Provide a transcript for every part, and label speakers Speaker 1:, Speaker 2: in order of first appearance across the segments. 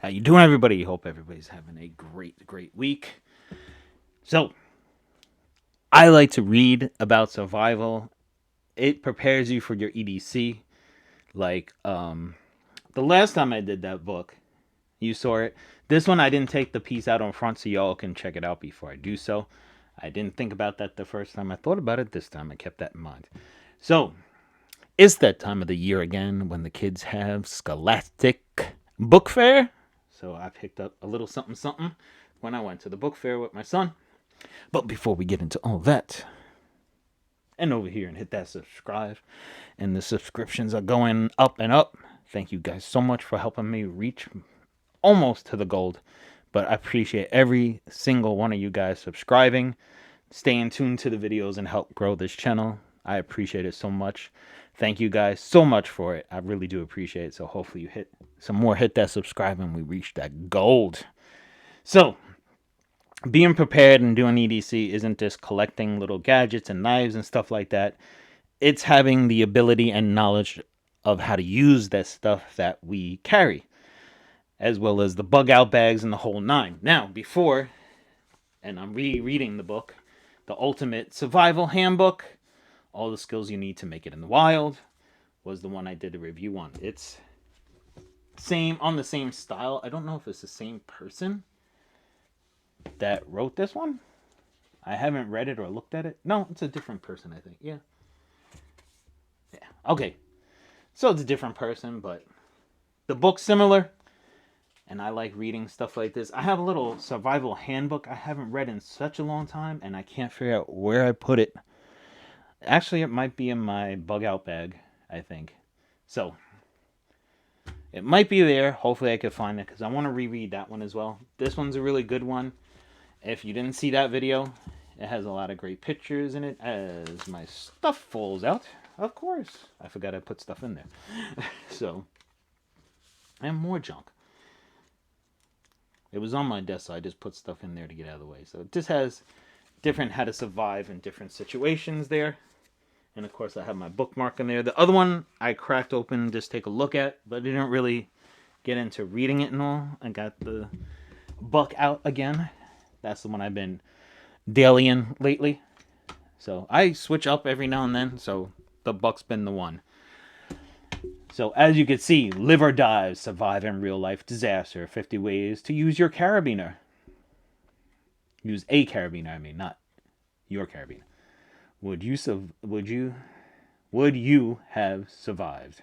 Speaker 1: How you doing, everybody? Hope everybody's having a great week. So, I like to read about survival. It prepares you for your EDC. Like, the last time I did that book, you saw it. This one, I didn't take the piece out on front, so y'all can check it out before I do so. I didn't think about that the first time. I thought about it this time. I kept that in mind. So, it's that time of the year again when the kids have Scholastic Book Fair. So I picked up a little something something when I went to the book fair with my son. But before we get into all that, and over here and hit that subscribe, and the subscriptions are going up and up. Thank you guys so much for helping me reach almost to the gold. But I appreciate every single one of you guys subscribing, staying tuned to the videos, and help grow this channel. I appreciate it so much. Thank you guys so much for it. I really do appreciate it. So hopefully you hit that subscribe and we reach that gold. So being prepared and doing EDC isn't just collecting little gadgets and knives and stuff like that. It's having the ability and knowledge of how to use that stuff that we carry, as well as the bug out bags and the whole nine. Now, before, and I'm rereading the book, The Ultimate Survival Handbook, All the Skills You Need to Make It in the Wild, was the one I did a review on. It's on the same style. I don't know if it's the same person that wrote this one. I haven't read it or looked at it. No, it's a different person, I think. Yeah. Okay. So it's a different person, but the book's similar. And I like reading stuff like this. I have a little survival handbook I haven't read in such a long time, and I can't figure out where I put it. Actually, it might be in my bug out bag, I think. So, it might be there. Hopefully I can find it, because I want to reread that one as well. This one's a really good one. If you didn't see that video, it has a lot of great pictures in it as my stuff falls out. Of course. I forgot I put stuff in there. So, and more junk. It was on my desk, so I just put stuff in there to get out of the way. So it just has different how to survive in different situations there. And of course I have my bookmark in there. The other one I cracked open, just take a look at, but I didn't really get into reading it and all. I got the book out again. That's the one I've been dailying lately. So I switch up every now and then, so the book's been the one. So as you can see, live or die, survive in real life disaster. 50 ways to use your carabiner. Use a carabiner, I mean, not your carabiner. Would you have survived?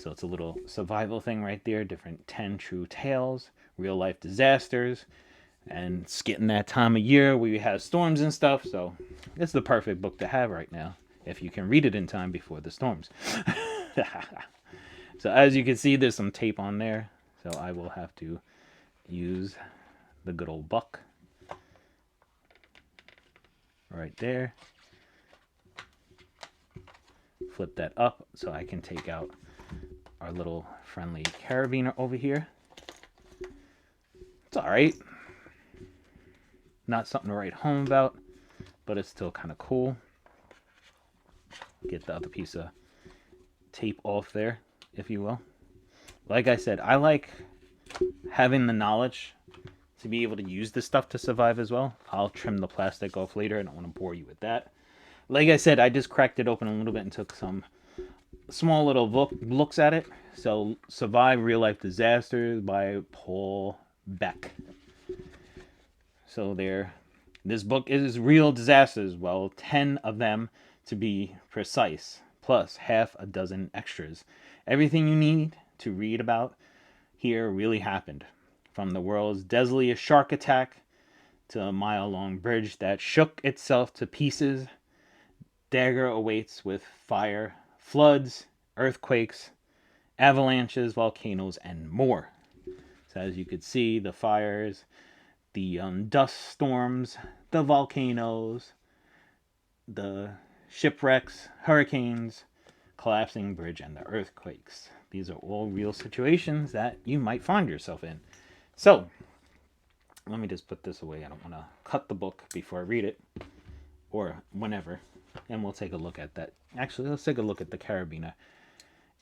Speaker 1: So it's a little survival thing right there. Different 10 true tales, real life disasters, and it's getting that time of year where we have storms and stuff. So it's the perfect book to have right now if you can read it in time before the storms. So as you can see, there's some tape on there. So I will have to use the good old buck right there. Flip that up so I can take out our little friendly carabiner over here. It's alright. Not something to write home about, but it's still kind of cool. Get the other piece of tape off there, if you will. Like I said, I like having the knowledge to be able to use this stuff to survive as well. I'll trim the plastic off later. I don't want to bore you with that. Like I said, I just cracked it open a little bit and took some small little looks at it. So, Survive Real Life Disasters by Paul Beck. So there, this book is real disasters. Well, 10 of them to be precise, plus half a dozen extras. Everything you need to read about here really happened. From the world's deadliest shark attack to a mile-long bridge that shook itself to pieces, dagger awaits with fire, floods, earthquakes, avalanches, volcanoes, and more. So as you could see, the fires, the dust storms, the volcanoes, the shipwrecks, hurricanes, collapsing bridge, and the earthquakes. These are all real situations that you might find yourself in. So, let me just put this away. I don't want to cut the book before I read it, or whenever, and we'll take a look at that. Actually, let's take a look at the carabiner.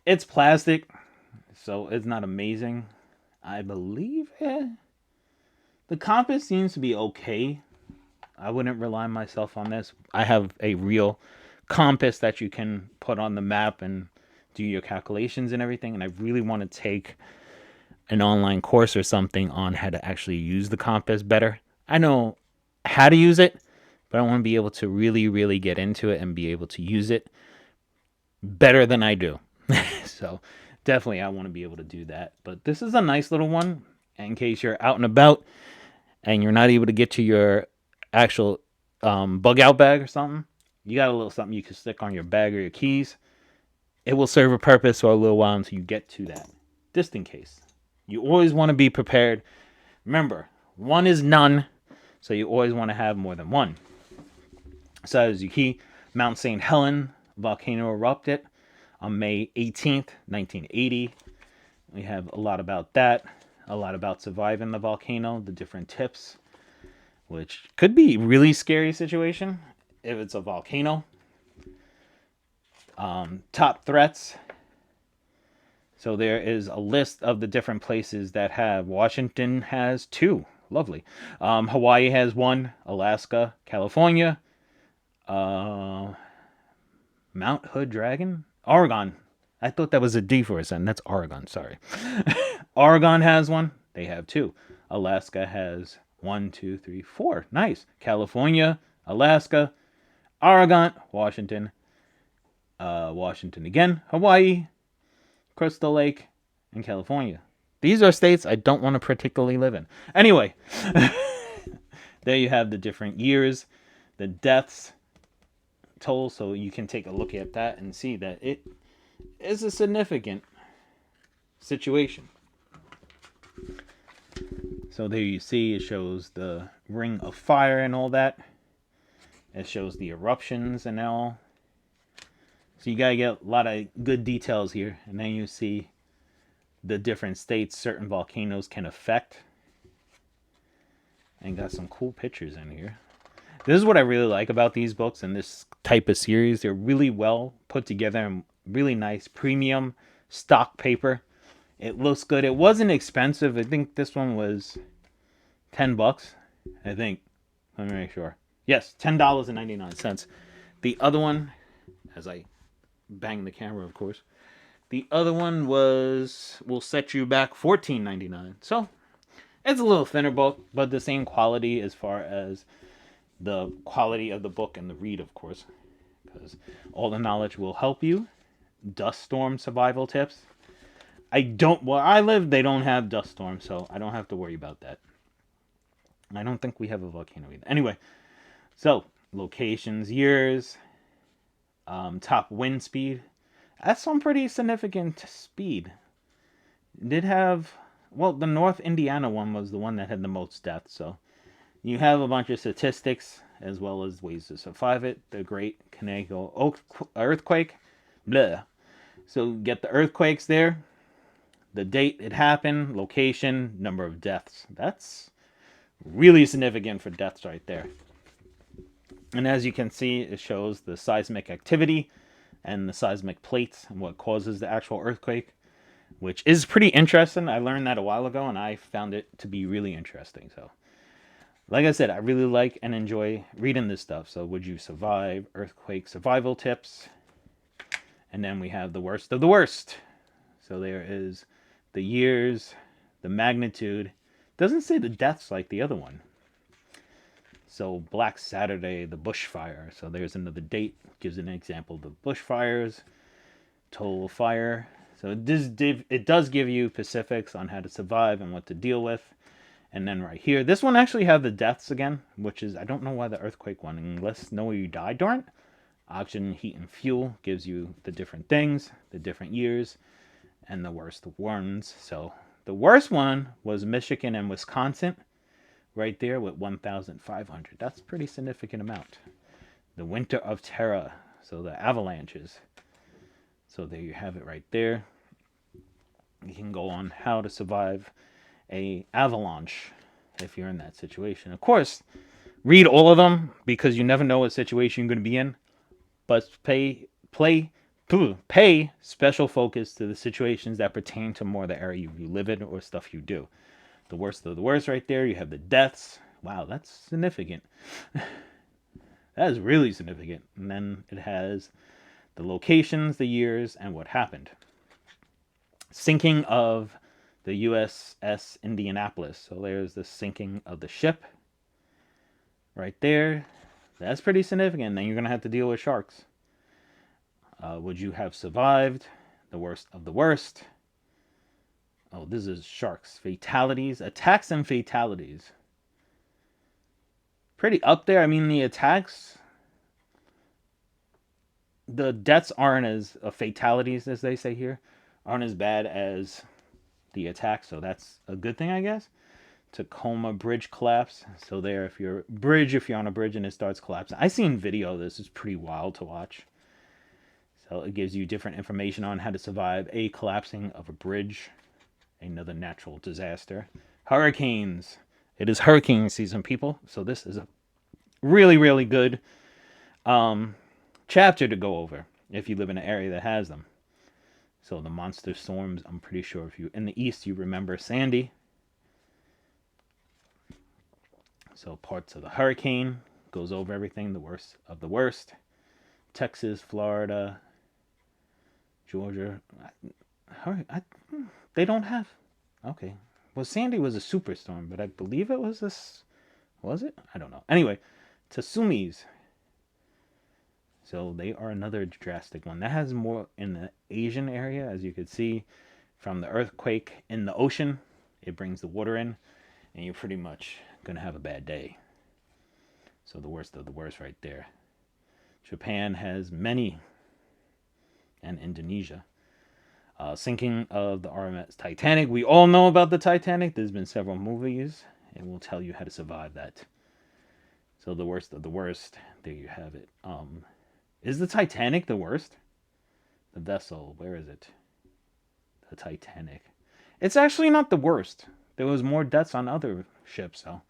Speaker 1: It's plastic, so it's not amazing. I believe the compass seems to be okay. I wouldn't rely myself on this. I have a real compass that you can put on the map and do your calculations and everything. And I really want to take an online course or something on how to actually use the compass better. I know how to use it, but I want to be able to really, really get into it and be able to use it better than I do. So definitely I want to be able to do that. But this is a nice little one in case you're out and about and you're not able to get to your actual bug out bag or something. You got a little something you can stick on your bag or your keys. It will serve a purpose for a little while until you get to that. Just in case. You always want to be prepared. Remember, one is none, so you always want to have more than one. So as you key, Mount St. Helens volcano erupted on May 18th, 1980. We have a lot about that, a lot about surviving the volcano, the different tips, which could be a really scary situation if it's a volcano. Top threats. So there is a list of the different places that have. Washington has 2. Lovely. Hawaii has 1. Alaska, California. Mount Hood Dragon? Oregon. I thought that was a D for a second. That's Oregon. Sorry. Oregon has 1. They have 2. Alaska has 1, 2, 3, 4. Nice. California, Alaska, Oregon, Washington. Washington again. Hawaii, Crystal Lake, and California. These are states I don't want to particularly live in. Anyway, there you have the different years, the deaths toll, so you can take a look at that and see that it is a significant situation. So there you see it shows the ring of fire and all that. It shows the eruptions and all. So you gotta get a lot of good details here. And then you see the different states certain volcanoes can affect. And got some cool pictures in here. This is what I really like about these books and this type of series. They're really well put together and really nice premium stock paper. It looks good. It wasn't expensive. I think this one was $10. I think. Let me make sure. Yes, $10.99. The other one, as I bang the camera, of course. The other one will set you back $14.99. So it's a little thinner book, but the same quality as far as the quality of the book and the read, of course, because all the knowledge will help you. Dust storm survival tips. Where I live, they don't have dust storms, so I don't have to worry about that. I don't think we have a volcano either. Anyway, so locations, years, top wind speed. That's some pretty significant speed. It did have, the North Indiana one was the one that had the most deaths. So you have a bunch of statistics as well as ways to survive it. The Great Canadian Earthquake. Blah. So get the earthquakes there. The date it happened, location, number of deaths. That's really significant for deaths right there. And as you can see, it shows the seismic activity and the seismic plates and what causes the actual earthquake, which is pretty interesting. I learned that a while ago, and I found it to be really interesting. So, like I said, I really like and enjoy reading this stuff. So, would you survive? Earthquake survival tips. And then we have the worst of the worst. So, there is the years, the magnitude. Doesn't say the deaths like the other one. So Black Saturday, the bushfire. So there's another date. Gives an example of the bushfires. Total fire. So it does give you specifics on how to survive and what to deal with. And then right here, this one actually have the deaths again, which is, I don't know why the earthquake one, unless know where you died during. Oxygen, heat, and fuel gives you the different things, the different years, and the worst ones. So the worst one was Michigan and Wisconsin. Right there with 1,500. That's a pretty significant amount. The Winter of Terror. So the avalanches. So there you have it right there. You can go on how to survive a avalanche if you're in that situation. Of course, read all of them because you never know what situation you're going to be in. But pay Pay special focus to the situations that pertain to more the area you live in or stuff you do. The worst of the worst right there. You have the deaths. Wow, that's significant. That is really significant. And then it has the locations, the years, and what happened. Sinking of the USS Indianapolis. So there's the sinking of the ship right there. That's pretty significant. Then you're going to have to deal with sharks. Would you have survived? The worst of the worst. Oh, this is sharks. Fatalities. Attacks and fatalities. Pretty up there. I mean, the attacks, the deaths aren't as fatalities, as they say here, aren't as bad as the attacks. So that's a good thing, I guess. Tacoma bridge collapse. So there, if you're on a bridge and it starts collapsing. I seen video of this. It's pretty wild to watch. So it gives you different information on how to survive a collapsing of a bridge. Another natural disaster. Hurricanes. It is hurricane season, people. So this is a really, really good chapter to go over if you live in an area that has them. So the monster storms, I'm pretty sure if you in the east you remember Sandy. So parts of the hurricane goes over everything, the worst of the worst. Texas, Florida, Georgia. They don't have. Okay. Well, Sandy was a superstorm, but I believe it was this. Was it? I don't know. Anyway, tsunamis. So they are another drastic one. That has more in the Asian area, as you could see from the earthquake in the ocean. It brings the water in, and you're pretty much going to have a bad day. So the worst of the worst right there. Japan has many, and Indonesia. Sinking of the RMS Titanic. We all know about the Titanic. There's been several movies, and we'll tell you how to survive that. So the worst of the worst. There you have it. Is the Titanic the worst? The vessel, where is it? The Titanic. It's actually not the worst. There was more deaths on other ships, so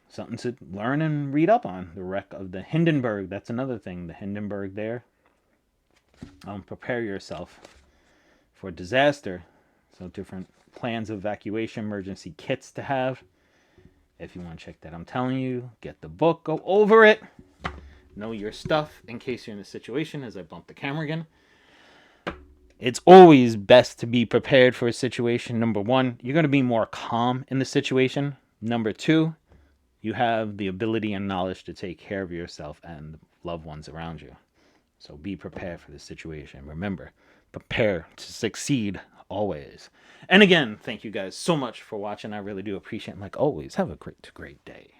Speaker 1: something to learn and read up on. The wreck of the Hindenburg. That's another thing. The Hindenburg there. Prepare yourself for disaster. So different plans of evacuation, emergency kits to have. If you want to check that, I'm telling you, get the book, go over it. Know your stuff in case you're in a situation. As I bump the camera again. It's always best to be prepared for a situation. Number one, you're going to be more calm in the situation. Number two, you have the ability and knowledge to take care of yourself and loved ones around you. So be prepared for the situation. Remember, prepare to succeed always. And again, thank you guys so much for watching. I really do appreciate it. And like always, have a great day.